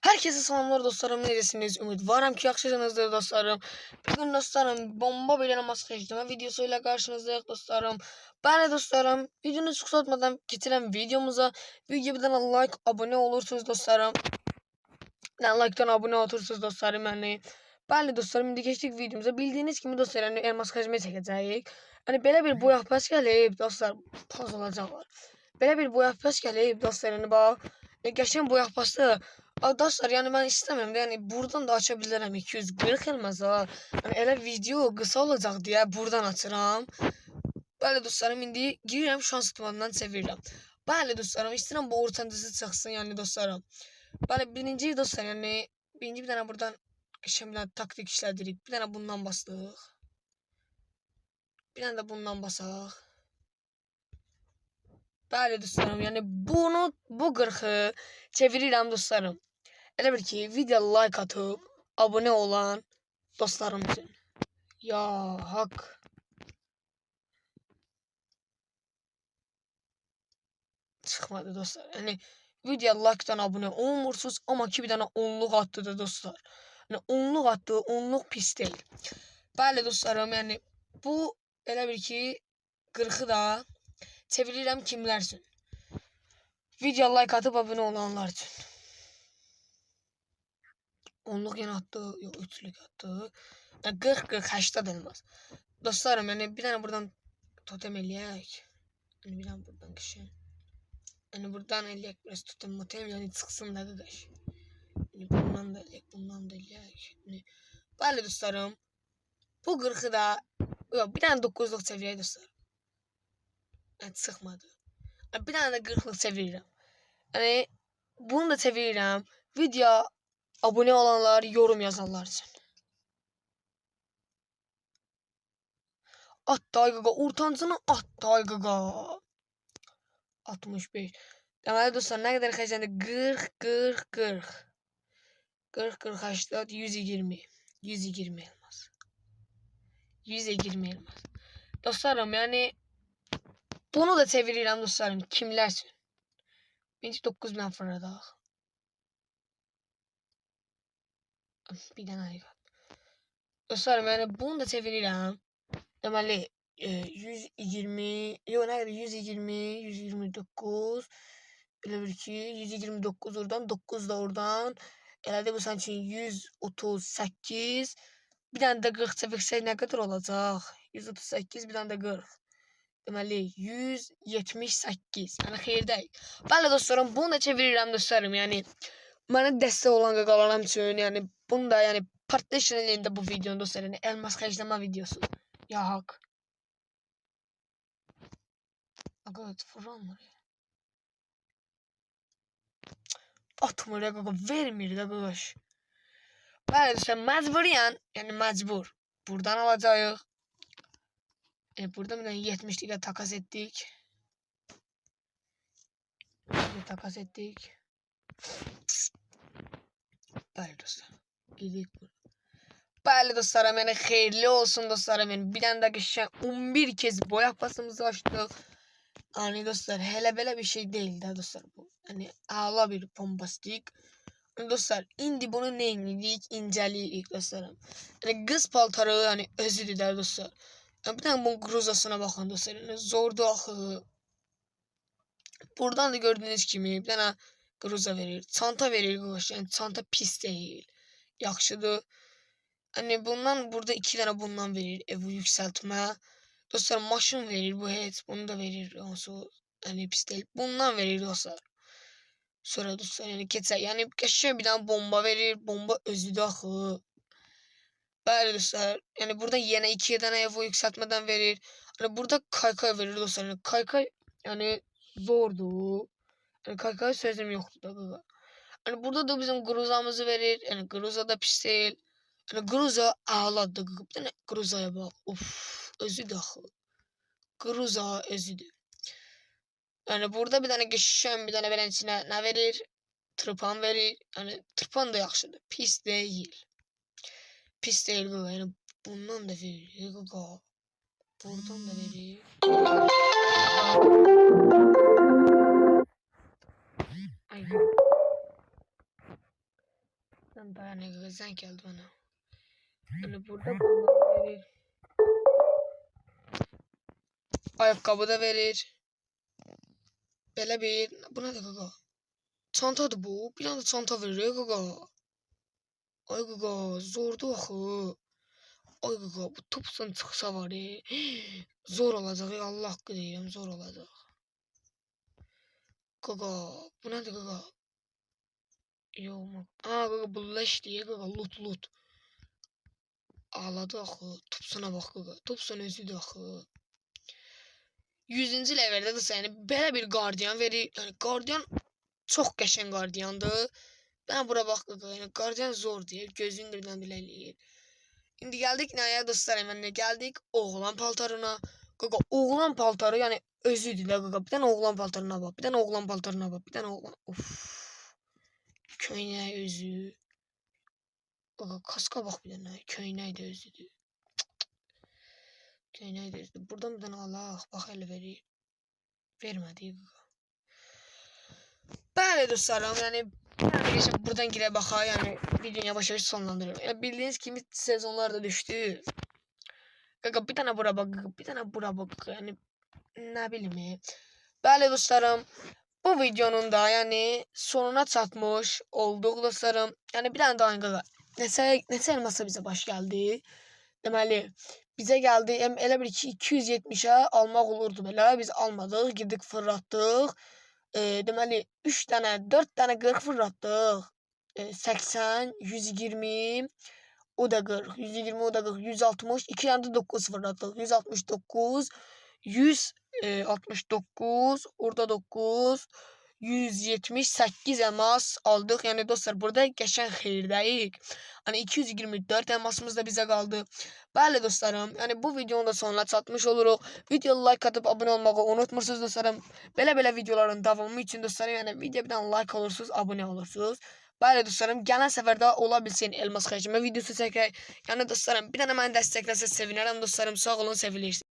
Herkese selamlar dostlarım, neredesiniz? Ümit varım ki yaxşısınızdır dostlarım. Bugün dostlarım bomba bir namaz videosuyla karşınızdayız dostlarım. Ben dostlarım videonu çok uzatmadan getiren videomuza bir like abone olursunuz dostlarım. Like'tan abone olursunuz dostlarım yani. Bəli dostlarım, indi geçtik videomuza. Bildiğiniz gibi dostlar, yani elmas xərcməyə çəkəcəyik. Yani belə bir boyaq bəs gəlib dostlar, poz olacaqlar. Belə bir boyaq bəs gəlib dostlar, yani bax. Geçen boyaq bəsdə dostlar, yani ben istemiyorum da, yani buradan da açabilirim 240 elmas var. Yani elə video kısa olacaq deyə buradan açıram. Bəli dostlarım, indi girirəm şans tutmandan çevirirəm. Bəli dostlarım, istəyirəm bu ortancısı çıxsın yani dostlarım. Bəli birinci dostlar, yani birinci bir tane buradan şimdi taktik işlədirik. Bir tane bundan bastıq. Bir tane de bundan basaq. Bəli dostlarım, yani bu 40'ı çevirirəm dostlarım. Elə bir ki video like atıp abone olan dostlarım için. Ya hak. Çıkmadı dostlar. Yani video like'dan abone olmursunuz ama ki bir tane onluq attı da dostlar. Yani onluq attı, onluq pis değil. Bəli dostlarım, yani bu elə bir ki 40'ı da çevirirəm kimlər üçün? Video like atıp abone olanlar için. Onluq yine attı, yok üçlük attı. Yani 40-80 elmas. Dostlarım, yani bir tane buradan totem eləyək. Yani bir tane buradan kişi. Yani buradan eləyək biraz totem motem, yani çıksın da qaqaş. Yani bundan da eləyək, bundan da eləyək. Yani bəli dostlarım, bu 40'ı da yok, bir tane 9'luq çevirək dostlar. Yani çıxmadı. Yani bir tane de 40'lık çevirirəm. Yani bunu da çevirirəm. Video abone olanlar, yorum yazanlar için. Attay qaqa, ortancını attay qaqa. 65. Deməli dostlar, nə qədər xərcləndi? 40 40 80 120 120 elmas. 120 elmas. Dostlarım, yani bunu da çevirirəm dostlarım. Kimlər üçün? Birinci 9000 fırladaq. Bir dənə ayıq. Dostlarım, yani bunu da çevirirəm. Deməli 120, yok ne kadar 120 129, böyle bir ki 129 oradan, 9 da oradan. Herhalde bu sanki 138. Bir tane de 40 çevirsek ne kadar olacak? 138 bir tane de 40. Deməli 178. Yani xeyirdə. Bəli dostlarım, bunu da çevirirəm dostlarım. Yani bana dəstək olan qaqalarım üçün, yani bunu da yani partition eləyində bu videonun dostlar, yani elmas xərcləmə videosu. Ya hak. Aga vuran var ya. Atmır ya gaga, vermir de gagaş. Bəli dostlar, məcburiyan, yani məcbur. Buradan alacağıq. Burada bir tane 70'lik takas ettik. Takas ettik. Bəli dostlar. Gidik burada. Bəli dostlarım, yani xeyirli olsun dostlarım. Yani bir tane de 11 kez boyaq basımızı açtık. Yani dostlar, hele böyle bir şey değil de dostlar bu. Yani ağla bir bombastik. Dostlar, indi bunu neyinlik inceleyirik dostlarım. Yani kız paltarı yani özüdür der dostlar. Yani bir tane bunun gruzasına bakın dostlar. Yani zordu axı. Buradan da gördüğünüz gibi bir tane gruza verir. Çanta verir qoş. Yani çanta pis değil. Yaxşıdır. Hani bundan burada 2 tane bundan verir. Evi yükseltme. Dostlar, maşın verir bu het. Bunu da verir. Yani pis değil. Bundan verir dostlar. Sonra dostlar, yani keçer. Yani geçen bir tane bomba verir. Bomba özüdür axı. Bəli dostlar. Yani burada yine 2 tane evo yükseltmeden verir. Hani burada kaykay verir dostlar. Yani kaykay yani zordu. Yani kaykay sözüm yoktu da. Hani burada da bizim gruzamızı verir. Yani gruza da pis değil. Yani gruza ağladı. Bir tane gruzaya bak. Of, özüdür axı. Gruza özüdür. Yani burada bir tane geçişen bir tane veren içine ne verir? Tırpan verir. Yani tırpan da yaxşıdır. Pis değil. Pis değil gaga. Yani bundan da verir gaga. Buradan da verir. Ay. Sen dayanığa zəng gəldi bana. Hani burada bunları verir. Ayakkabı da verir. Belə bir. Bu nədir qaqa? Çantadır bu. Bir tane çanta verir qaqa. Ay qaqa zordu axı. Ay qaqa bu topsan çıxsa var ya. Zor olacaq ya Allah haqqı deyirəm zor olacaq. Qaqa bu nədir qaqa? Yox. Aa qaqa bu leşdir qaqa lut. Ağladı axı. Topsuna bax qaqa. Topsun özüdür axı. 100-cü levelde də yəni belə bir qardiyan verir. Yəni qardiyan çox qəşəng qardiyandır. Ben bura bax qaqa. Yəni qardiyan zor deyir. Gözünü də bilən belə eləyir. İndi gəldik nəyə dostlarım? Yəni gəldik oğlan paltarına. Qaqa oğlan paltarı yəni özüdür də qaqa. Bir dənə oğlan paltarına bax. Bir dənə oğlan paltarına bax. Bir dənə oğlan. Of. Köynək özü. Qaqa kaska bax bir dənə. Köynək də özüdür. Köynək də özüdür. Buradan bir dənə Allah bax elə verir. Vermədi qaqa. Bəli dostlarım, yəni buradan girə baxa, yəni videonu yavaş-yavaş sonlandırıyorum. Yəni bildiyiniz kimi sezonlar da düşdü. Qaqa bir dənə bura bax, bir dənə bura bax, yəni nə bilim. Bəli dostlarım, bu videonun da yəni sonuna çatmış olduq dostlarım. Yəni bir dənə daha qaqa. Neçə elmasa bizə baş gəldi. Deməli, bizə gəldi elə bir ki 270'ə almaq olurdu belə. Biz almadıq, girdik fırlatdıq. Deməli 3 dənə, 4 dənə 40 fırlatdıq. 80, 120, o da 40, 120 o da 40, 160, 2 dənə də 9 fırlatdıq. 169, 169, orada 9, 178 elmas aldıq. Yəni dostlar burada qəşəng xeyrdəyik. Hani 224 elmasımız da bizə qaldı. Bəli dostlarım, yəni bu videonun da sonuna çatmış oluruq. Videoya like atıp abone olmağı unutmursunuz dostlarım. Belə videoların davamı üçün dostlarım, yəni videoya bir dənə like olursunuz, abone olursunuz. Bəli dostlarım, gələn səfərdə ola bilsin elmas xərcləmə videosu çəkək. Yəni dostlarım, bir dənə məni dəstəkləsə sevinərəm dostlarım. Sağ olun, sevilirsiniz.